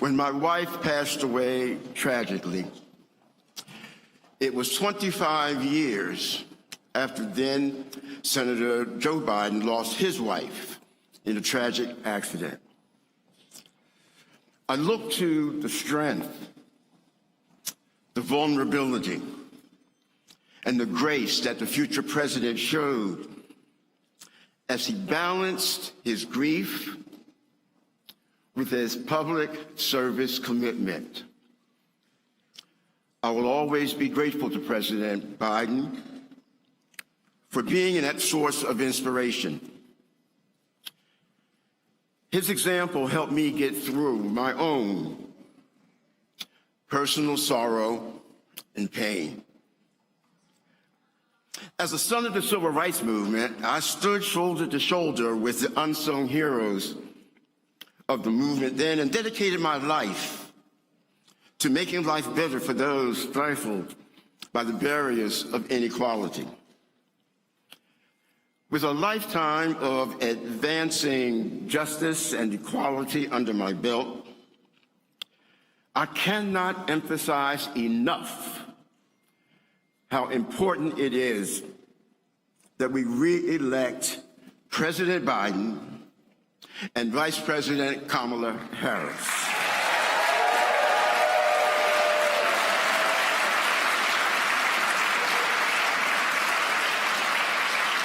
When my wife passed away tragically, it was 25 years after then Senator Joe Biden lost his wife in a tragic accident. I look to the strength, the vulnerability, and the grace that the future president showed as he balanced his grief with his public service commitment. I will always be grateful to President Biden for being that source of inspiration. His example helped me get through my own personal sorrow and pain. As a son of the civil rights movement, I stood shoulder to shoulder with the unsung heroes of the movement then and dedicated my life to making life better for those stifled by the barriers of inequality. With a lifetime of advancing justice and equality under my belt, I cannot emphasize enough how important it is that we re-elect President Biden and Vice President Kamala Harris.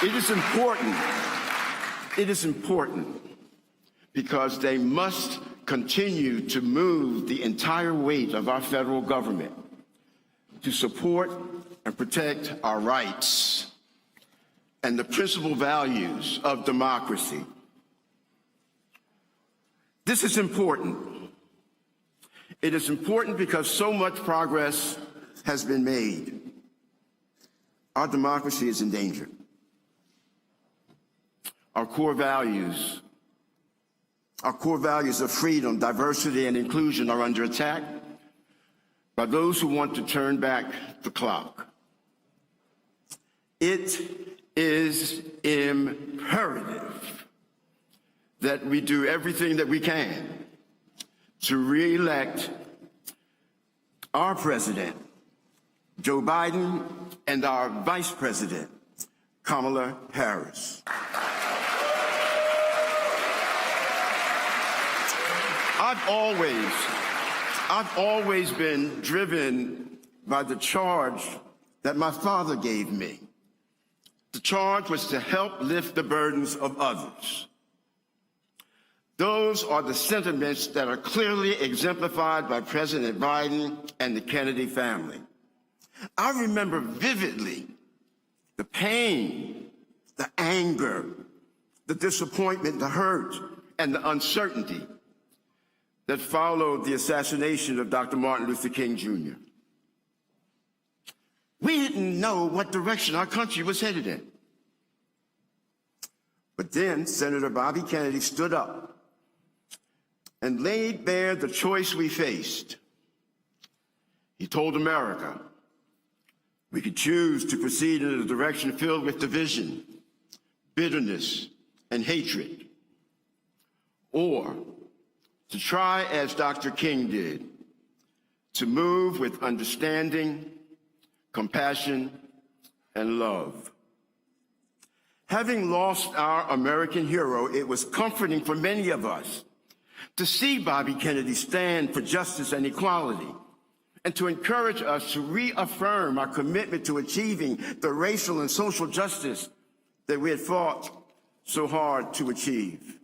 It is important because they must continue to move the entire weight of our federal government to support and protect our rights and the principal values of democracy. This is important. It is important because so much progress has been made. Our democracy is in danger. Our core values of freedom, diversity, and inclusion are under attack by those who want to turn back the clock. It is imperative that we do everything that we can to re-elect our president, Joe Biden, and our vice president, Kamala Harris. I've always been driven by the charge that my father gave me. The charge was to help lift the burdens of others. Those are the sentiments that are clearly exemplified by President Biden and the Kennedy family. I remember vividly the pain, the anger, the disappointment, the hurt, and the uncertainty that followed the assassination of Dr. Martin Luther King Jr. We didn't know what direction our country was headed in. But then Senator Bobby Kennedy stood up and laid bare the choice we faced. He told America we could choose to proceed in a direction filled with division, bitterness, and hatred, or to try, as Dr. King did, to move with understanding, compassion, and love. Having lost our American hero, it was comforting for many of us to see Bobby Kennedy stand for justice and equality, and to encourage us to reaffirm our commitment to achieving the racial and social justice that we had fought so hard to achieve.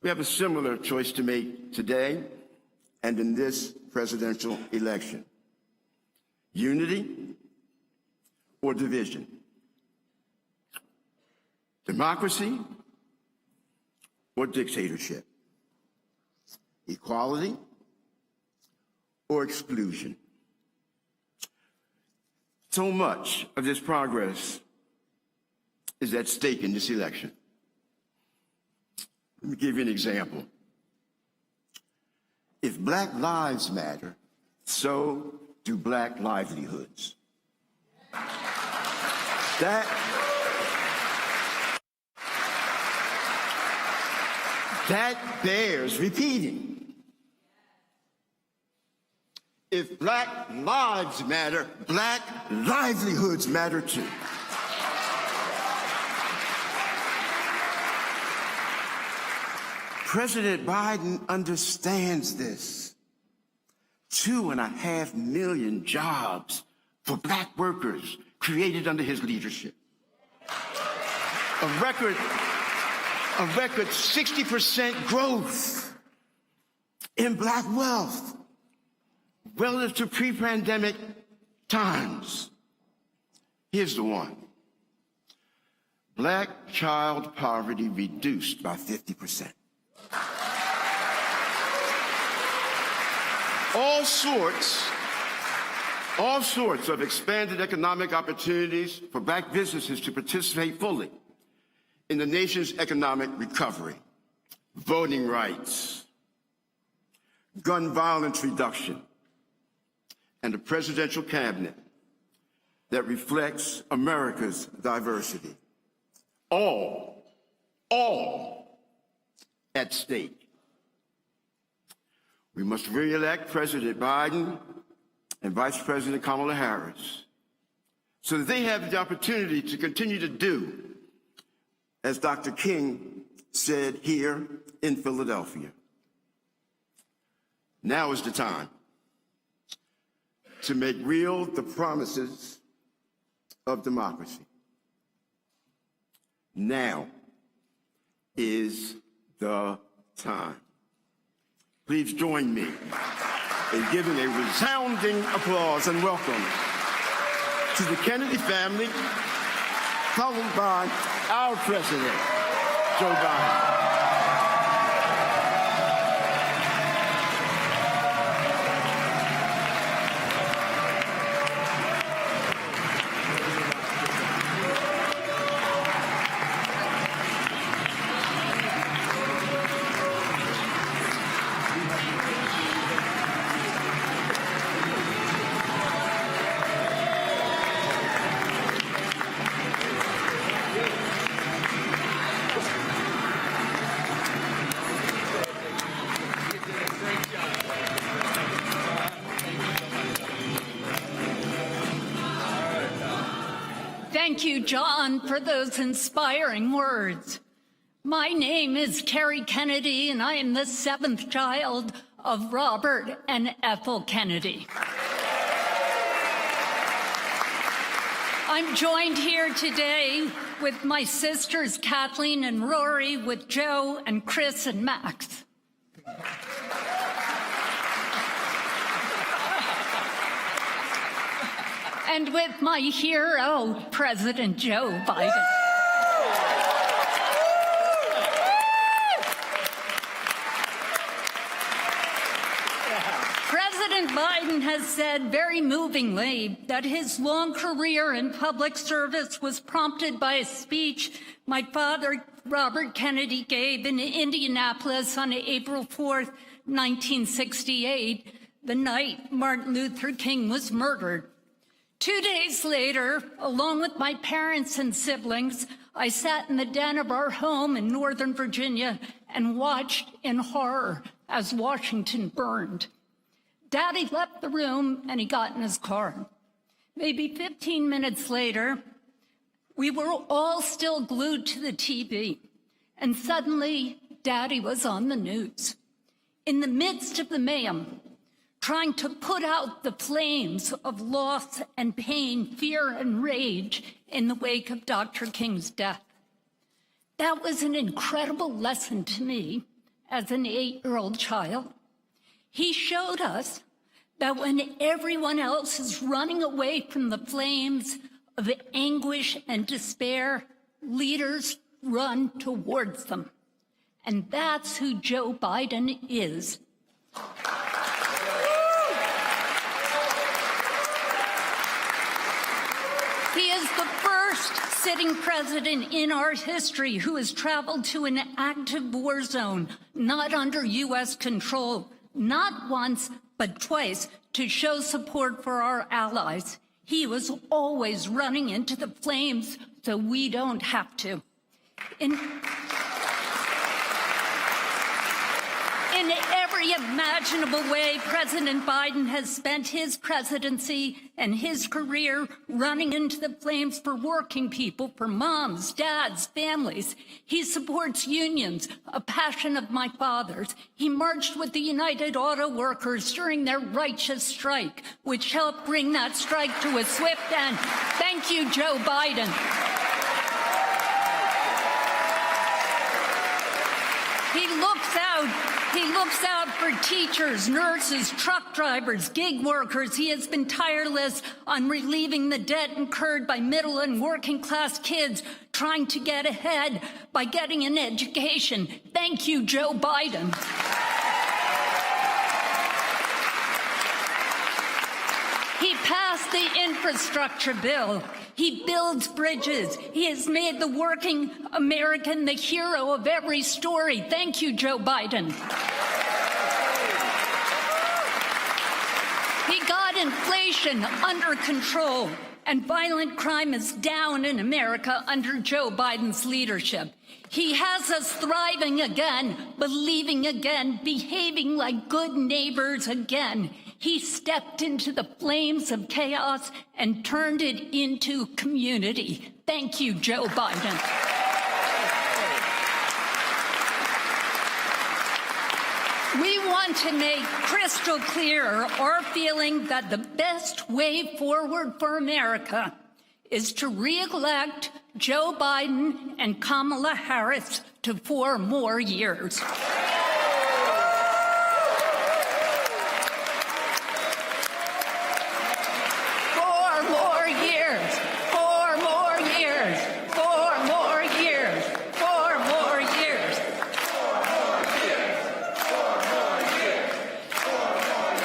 We have a similar choice to make today and in this presidential election: unity or division, democracy or dictatorship, equality or exclusion. So much of this progress is at stake in this election. Let me give you an example. If Black lives matter, so do Black livelihoods. That bears repeating. If black lives matter, black livelihoods matter too. President Biden understands this. 2.5 million jobs for black workers created under his leadership. A record 60% growth in black wealth relative to pre-pandemic times. Here's the one. Black child poverty reduced by 50%. All sorts of expanded economic opportunities for black businesses to participate fully in the nation's economic recovery. Voting rights, gun violence reduction, and a presidential cabinet that reflects America's diversity. All at stake. We must re-elect President Biden and Vice President Kamala Harris so that they have the opportunity to continue to do, as Dr. King said here in Philadelphia. Now is the time to make real the promises of democracy. Now is the time. Please join me in giving a resounding applause and welcome to the Kennedy family, followed by our president, Joe Biden. Thank you, John, for those inspiring words. My name is Carrie Kennedy, and I am the 7th child of Robert and Ethel Kennedy. I'm joined here today with my sisters Kathleen and Rory, with Joe and Chris and Max. And with my hero, President Joe Biden. President Biden has said very movingly that his long career in public service was prompted by a speech my father, Robert Kennedy, gave in Indianapolis on April 4th, 1968, the night Martin Luther King was murdered. 2 days later, along with my parents and siblings, I sat in the den of our home in Northern Virginia and watched in horror as Washington burned. Daddy left the room and he got in his car. Maybe 15 minutes later, we were all still glued to the TV, and suddenly Daddy was on the news. In the midst of the mayhem, trying to put out the flames of loss and pain, fear and rage in the wake of Dr. King's death. That was an incredible lesson to me as an 8-year-old child. He showed us that when everyone else is running away from the flames of anguish and despair, leaders run towards them. And that's who Joe Biden is. He is the first sitting president in our history who has traveled to an active war zone, not under U.S. control, not once, but twice, to show support for our allies. He was always running into the flames so we don't have to. In every every imaginable way, President Biden has spent his presidency and his career running into the flames for working people, for moms, dads, families. He supports unions, a passion of my father's. He marched with the United Auto Workers during their righteous strike, which helped bring that strike to a swift end. Thank you, Joe Biden. He looks out for teachers, nurses, truck drivers, gig workers. He has been tireless on relieving the debt incurred by middle and working class kids trying to get ahead by getting an education. Thank you, Joe Biden. He passed the infrastructure bill. He builds bridges. He has made the working American the hero of every story. Thank you, Joe Biden. He got inflation under control, and violent crime is down in America under Joe Biden's leadership. He has us thriving again, believing again, behaving like good neighbors again. He stepped into the flames of chaos and turned it into community. Thank you, Joe Biden. We want to make crystal clear our feeling that the best way forward for America is to re-elect Joe Biden and Kamala Harris to 4 more years. 4 more years. 4 more years. 4 more years. 4 more years. 4 more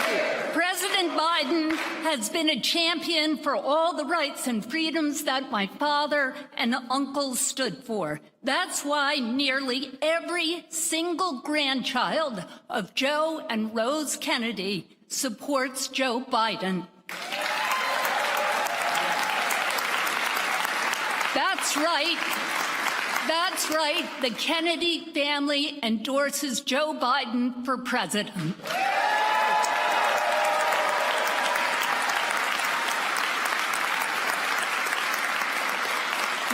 years. President Biden has been a champion for all the rights and freedoms that my father and uncles stood for. That's why nearly every single grandchild of Joe and Rose Kennedy supports Joe Biden. That's right. That's right. The Kennedy family endorses Joe Biden for president.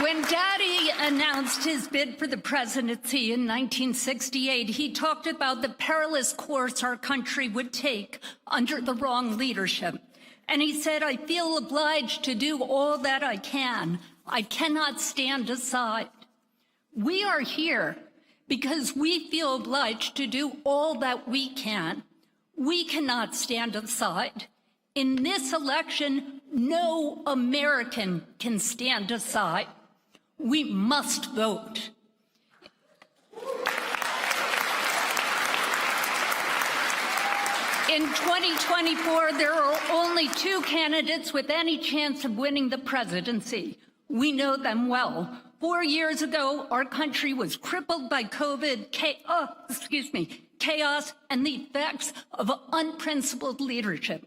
When Daddy announced his bid for the presidency in 1968, he talked about the perilous course our country would take under the wrong leadership. And he said, I feel obliged to do all that I can. I cannot stand aside. We are here because we feel obliged to do all that we can. We cannot stand aside. In this election, no American can stand aside. We must vote. In 2024, there are only 2 candidates with any chance of winning the presidency. We know them well. 4 years ago, our country was crippled by COVID, chaos, and the effects of unprincipled leadership.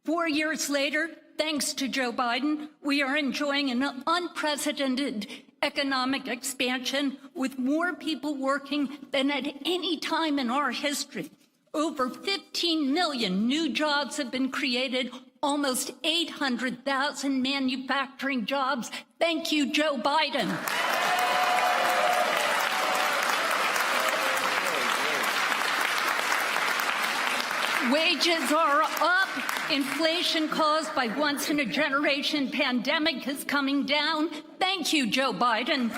4 years later, thanks to Joe Biden, we are enjoying an unprecedented economic expansion with more people working than at any time in our history. Over 15 million new jobs have been created, almost 800,000 manufacturing jobs. Thank you, Joe Biden. Wages are up. Inflation caused by once-in-a-generation pandemic is coming down. Thank you, Joe Biden.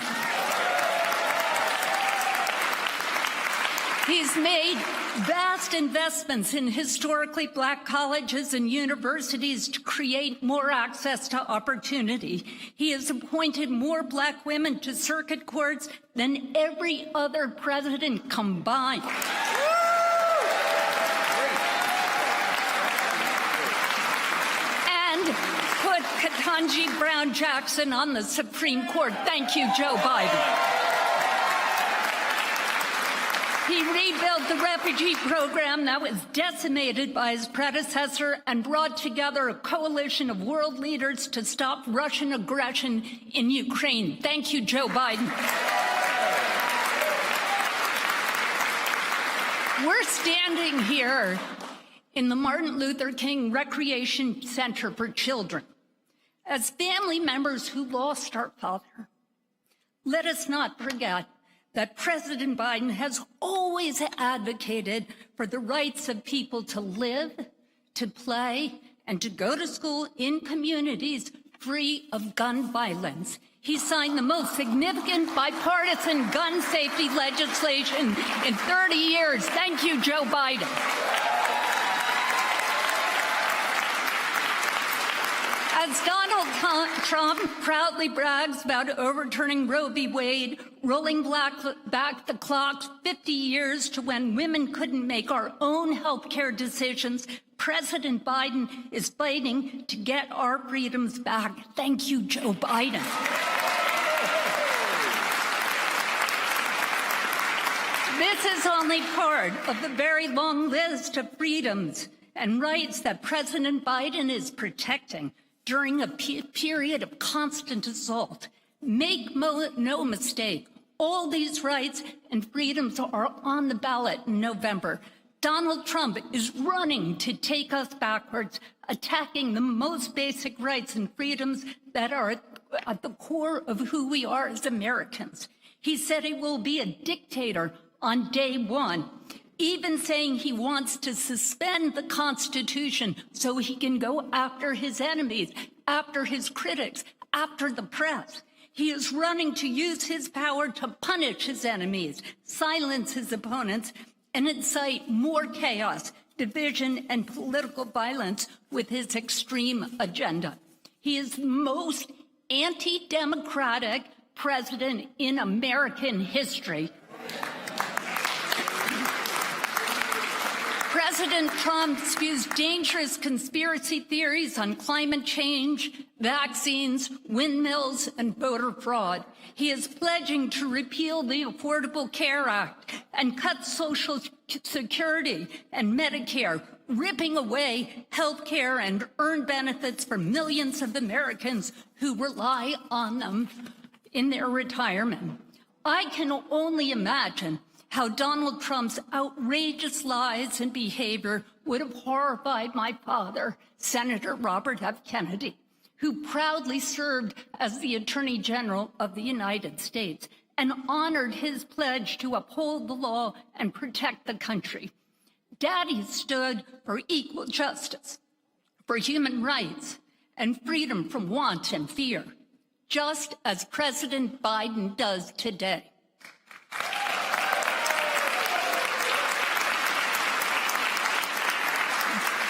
He's made vast investments in historically Black colleges and universities to create more access to opportunity. He has appointed more Black women to circuit courts than every other president combined. Put Ketanji Brown Jackson on the Supreme Court. Thank you, Joe Biden. He rebuilt the refugee program that was decimated by his predecessor and brought together a coalition of world leaders to stop Russian aggression in Ukraine. Thank you, Joe Biden. We're standing here in the Martin Luther King Recreation Center for Children as family members who lost our father. Let us not forget that President Biden has always advocated for the rights of people to live, to play, and to go to school in communities free of gun violence. He signed the most significant bipartisan gun safety legislation in 30 years. Thank you, Joe Biden. As Donald Trump proudly brags about overturning Roe v. Wade, rolling back the clock 50 years to when women couldn't make our own health care decisions, President Biden is fighting to get our freedoms back. Thank you, Joe Biden. This is only part of the very long list of freedoms and rights that President Biden is protecting during a period of constant assault. Make no mistake, all these rights and freedoms are on the ballot in November. Donald Trump is running to take us backwards, attacking the most basic rights and freedoms that are at the core of who we are as Americans. He said he will be a dictator on day one, even saying he wants to suspend the Constitution so he can go after his enemies, after his critics, after the press. He is running to use his power to punish his enemies, silence his opponents, and incite more chaos, division, and political violence with his extreme agenda. He is the most anti-democratic president in American history. President Trump spews dangerous conspiracy theories on climate change, vaccines, windmills, and voter fraud. He is pledging to repeal the Affordable Care Act and cut Social Security and Medicare, ripping away health care and earned benefits for millions of Americans who rely on them in their retirement. I can only imagine how Donald Trump's outrageous lies and behavior would have horrified my father, Senator Robert F. Kennedy, who proudly served as the Attorney General of the United States and honored his pledge to uphold the law and protect the country. Daddy stood for equal justice, for human rights, and freedom from want and fear, just as President Biden does today.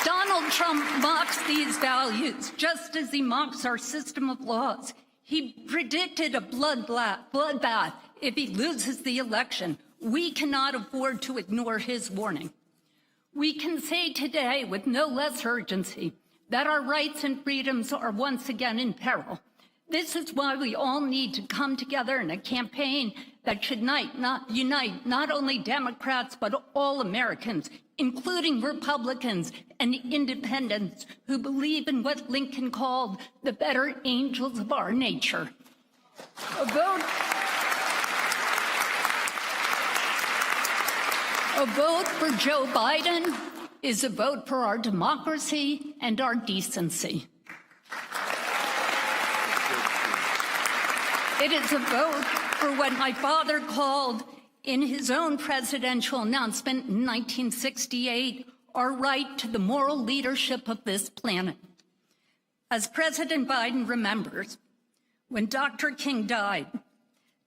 Donald Trump mocks these values just as he mocks our system of laws. He predicted a bloodbath if he loses the election. We cannot afford to ignore his warning. We can say today with no less urgency that our rights and freedoms are once again in peril. This is why we all need to come together in a campaign that should unite not only Democrats, but all Americans, including Republicans and independents who believe in what Lincoln called the better angels of our nature. A vote for Joe Biden is a vote for our democracy and our decency. It is a vote for what my father called, in his own presidential announcement in 1968, our right to the moral leadership of this planet. As President Biden remembers, when Dr. King died,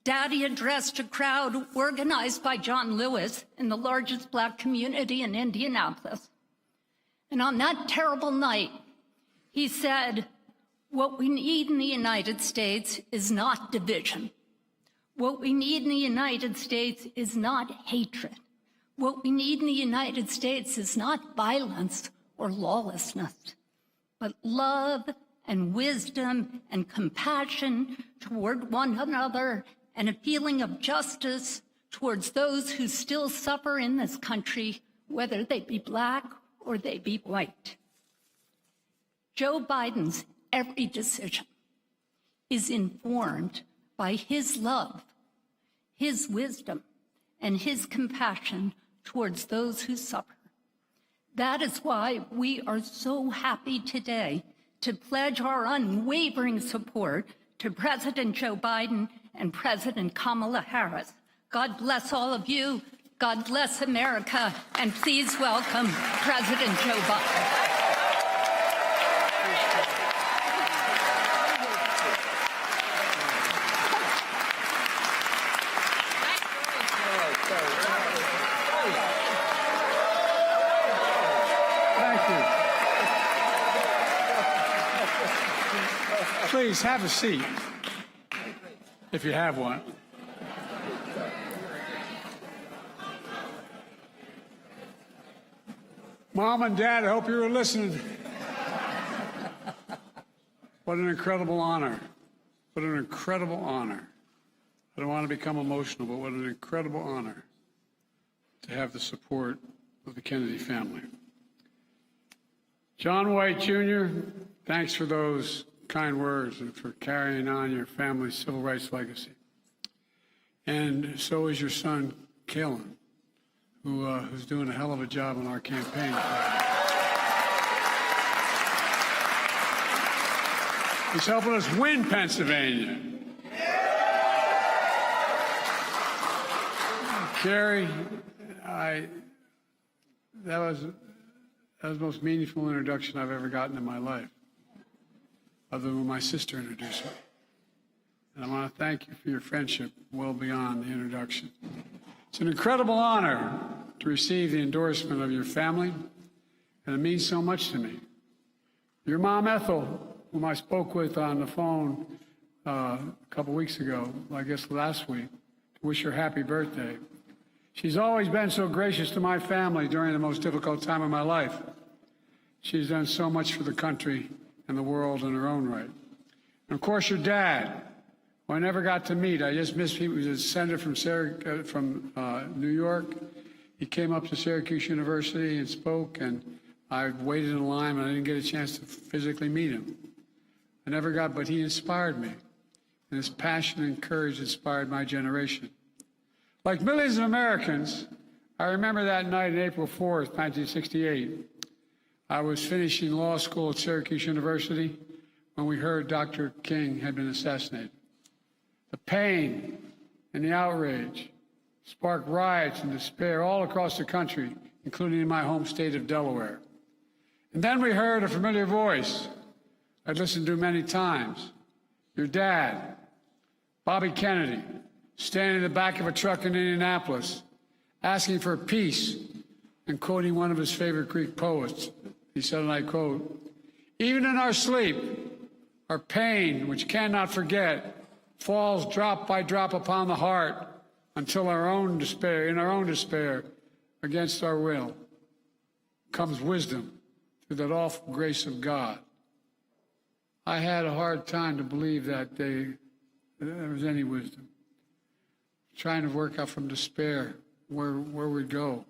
Daddy addressed a crowd organized by John Lewis in the largest Black community in Indianapolis. And on that terrible night, he said, "What we need in the United States is not division. What we need in the United States is not hatred. What we need in the United States is not violence or lawlessness, but love and wisdom and compassion toward one another and a feeling of justice towards those who still suffer in this country, whether they be Black or they be white." Joe Biden's every decision is informed by his love, his wisdom, and his compassion towards those who suffer. That is why we are so happy today to pledge our unwavering support to President Joe Biden and President Kamala Harris. God bless all of you. God bless America. And please welcome President Joe Biden. Please have a seat, if you have one. Mom and Dad, I hope you were listening. What an incredible honor. What an incredible honor. I don't want to become emotional, but what an incredible honor to have the support of the Kennedy family. John White, Jr., thanks for those kind words and for carrying on your family's civil rights legacy. And so is your son, Kalen, who's doing a hell of a job on our campaign. He's helping us win Pennsylvania. Carrie, that was the most meaningful introduction I've ever gotten in my life, other than when my sister introduced me. And I want to thank you for your friendship well beyond the introduction. It's an incredible honor to receive the endorsement of your family, and it means so much to me. Your mom, Ethel, whom I spoke with on the phone a couple weeks ago, I guess last week, to wish her happy birthday. She's always been so gracious to my family during the most difficult time of my life. She's done so much for the country and the world in her own right. And of course, your dad, who I never got to meet. I just missed him. He was a senator from New York. He came up to Syracuse University and spoke, and I waited in line, and I didn't get a chance to physically meet him. But he inspired me, and his passion and courage inspired my generation. Like millions of Americans, I remember that night on April 4th, 1968. I was finishing law school at Syracuse University when we heard Dr. King had been assassinated. The pain and the outrage sparked riots and despair all across the country, including in my home state of Delaware. And then we heard a familiar voice I'd listened to many times. Your dad, Bobby Kennedy, standing in the back of a truck in Indianapolis, asking for peace and quoting one of his favorite Greek poets. He said, and I quote, "Even in our sleep, our pain, which cannot forget, falls drop by drop upon the heart until in our own despair, against our will, comes wisdom through that awful grace of God." I had a hard time to believe that day there was any wisdom. Trying to work out from despair where we'd go.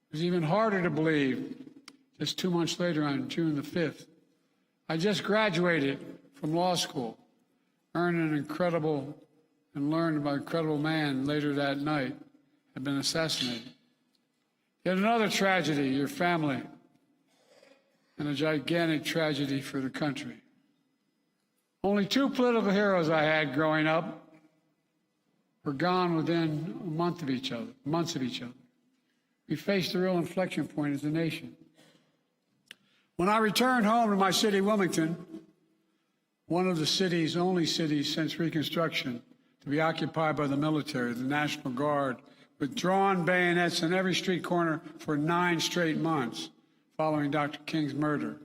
It was even harder to believe just 2 months later on June the 5th. I just graduated from law school, earned an incredible and learned about an incredible man later that night had been assassinated. Yet another tragedy, your family, and a gigantic tragedy for the country. Only 2 political heroes I had growing up were gone within months of each other. We faced a real inflection point as a nation. When I returned home to my city, Wilmington, one of the city's only cities since Reconstruction to be occupied by the military, the National Guard, with drawn bayonets in every street corner for 9 straight months following Dr. King's murder.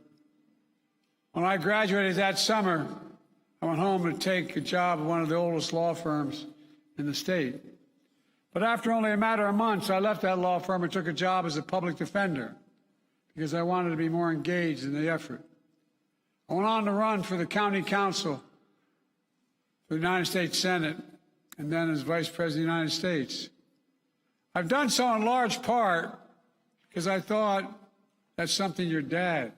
When I graduated that summer, I went home to take a job at one of the oldest law firms in the state. But after only a matter of months, I left that law firm and took a job as a public defender because I wanted to be more engaged in the effort. I went on to run for the county council, for the United States Senate, and then as Vice President of the United States. I've done so in large part because I thought that's something your dad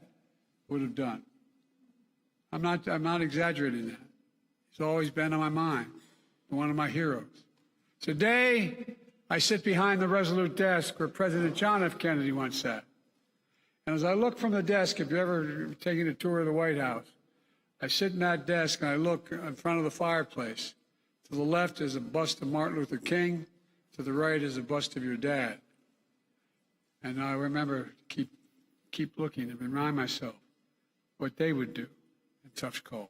would have done. I'm not exaggerating that. He's always been on my mind, one of my heroes. Today, I sit behind the resolute desk where President John F. Kennedy once sat. And as I look from the desk, if you've ever taken a tour of the White House, I sit in that desk and I look in front of the fireplace. To the left is a bust of Martin Luther King. To the right is a bust of your dad. And I remember to keep looking and remind myself what they would do in tough calls.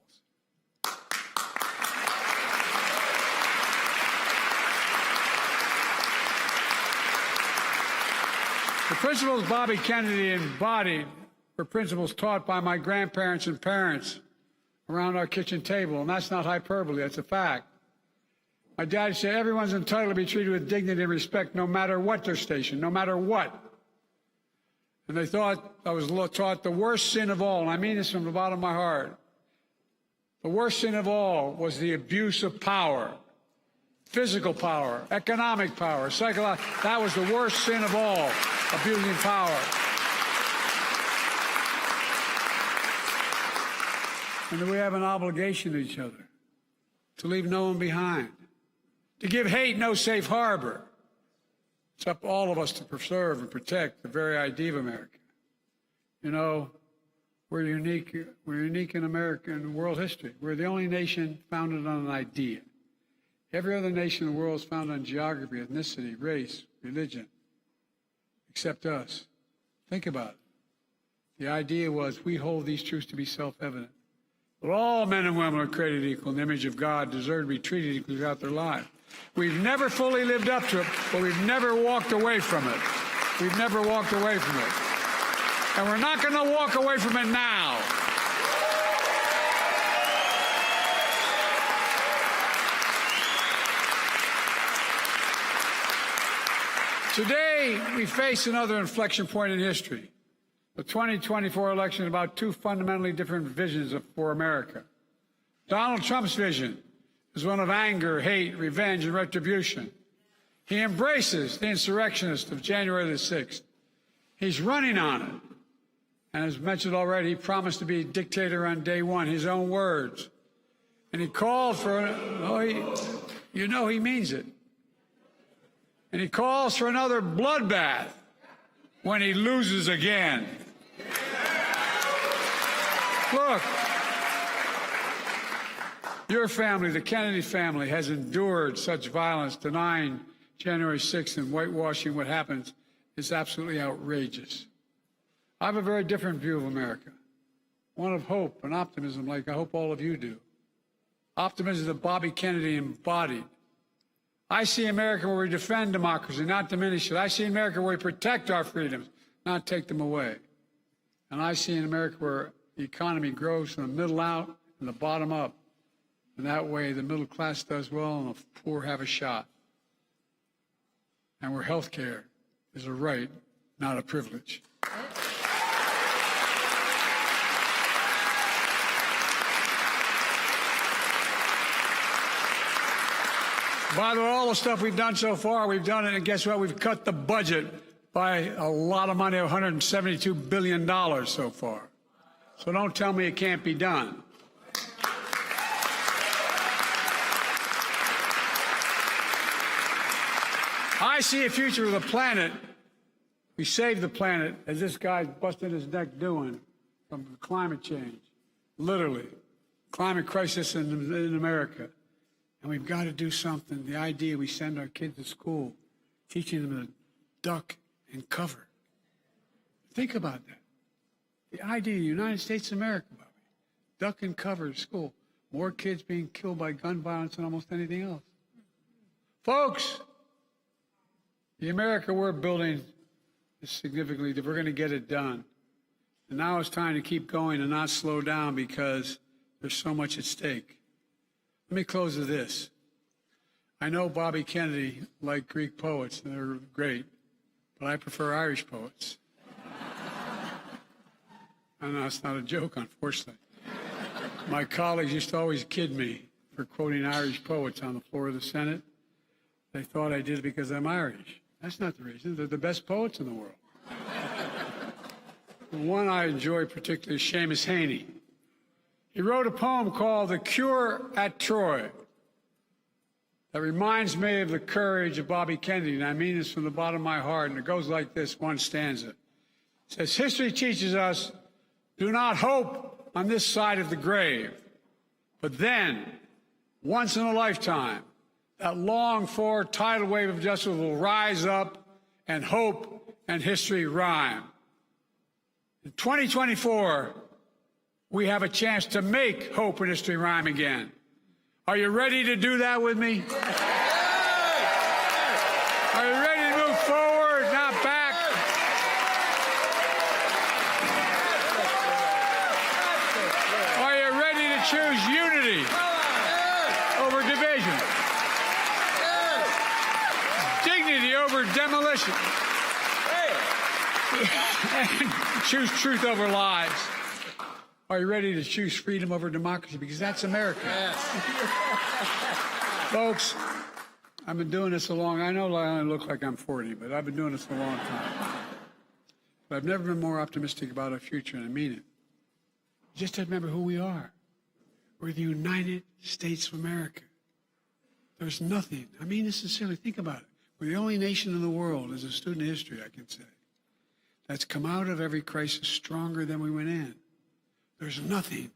The principles Bobby Kennedy embodied were principles taught by my grandparents and parents around our kitchen table, and that's not hyperbole, that's a fact. My dad said everyone's entitled to be treated with dignity and respect no matter what their station, no matter what. And they thought I was taught the worst sin of all, and I mean this from the bottom of my heart. The worst sin of all was the abuse of power, physical power, economic power, psychological. That was the worst sin of all, abusing power. And that we have an obligation to each other to leave no one behind, to give hate no safe harbor. It's up to all of us to preserve and protect the very idea of America. You know, we're unique in America and world history. We're the only nation founded on an idea. Every other nation in the world is founded on geography, ethnicity, race, religion, except us. Think about it. The idea was we hold these truths to be self-evident. But all men and women are created equal in the image of God, deserve to be treated equally throughout their lives. We've never fully lived up to it, but we've never walked away from it. We've never walked away from it. And we're not going to walk away from it now. Today, we face another inflection point in history. The 2024 election is about two fundamentally different visions for America. Donald Trump's vision is one of anger, hate, revenge, and retribution. He embraces the insurrectionists of January the 6th. He's running on it. And as mentioned already, he promised to be a dictator on day one, his own words. And he called for, you know he means it. And he calls for another bloodbath when he loses again. Look, your family, the Kennedy family, has endured such violence. Denying January 6th and whitewashing what happens is absolutely outrageous. I have a very different view of America, one of hope and optimism, like I hope all of you do. Optimism that Bobby Kennedy embodied. I see America where we defend democracy, not diminish it. I see America where we protect our freedoms, not take them away. And I see an America where the economy grows from the middle out and the bottom up. And that way the middle class does well and the poor have a shot. And where health care is a right, not a privilege. By the way, all the stuff we've done so far, we've done it, and guess what? We've cut the budget by a lot of money, $172 billion so far. So don't tell me it can't be done. I see a future with a planet. We save the planet, as this guy's busting his neck doing, from climate change. Literally. Climate crisis in America. And we've got to do something. The idea we send our kids to school, teaching them to duck and cover. Think about that. The idea of the United States of America, Bobby. Duck and cover at school. More kids being killed by gun violence than almost anything else. Folks, the America we're building is significantly different. We're going to get it done. And now it's time to keep going and not slow down because there's so much at stake. Let me close with this. I know Bobby Kennedy liked Greek poets, and they're great, but I prefer Irish poets. I know it's not a joke, unfortunately. My colleagues used to always kid me for quoting Irish poets on the floor of the Senate. They thought I did it because I'm Irish. That's not the reason. They're the best poets in the world. The one I enjoy particularly is Seamus Heaney. He wrote a poem called The Cure at Troy. that reminds me of the courage of Bobby Kennedy, and I mean this from the bottom of my heart, and it goes like this, one stanza. It says, history teaches us, do not hope on this side of the grave, but then, once in a lifetime, that longed-for tidal wave of justice will rise up, and hope and history rhyme. In 2024, we have a chance to make hope and history rhyme again. Are you ready to do that with me? Are you ready to move forward, not back? Are you ready to choose unity over division? Dignity over demolition? And choose truth over lies? Are you ready to choose freedom over democracy? Because that's America. Yes. Folks, I've been doing this a long time. I know I only look like I'm 40, but I've been doing this a long time. But I've never been more optimistic about our future, and I mean it. Just to remember who we are. We're the United States of America. There's nothing. I mean this sincerely. Think about it. We're the only nation in the world, as a student of history, I can say, that's come out of every crisis stronger than we went in. There's nothing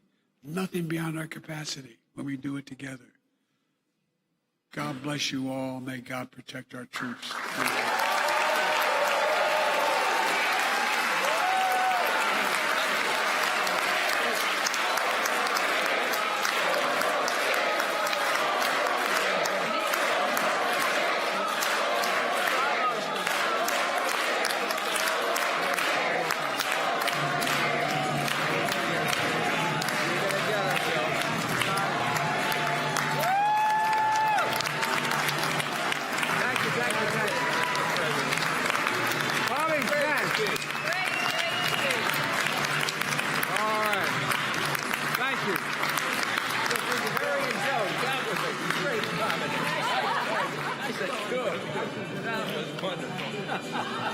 beyond our capacity when we do it together. God bless you all. May God protect our troops. Thank you. Good. That was wonderful.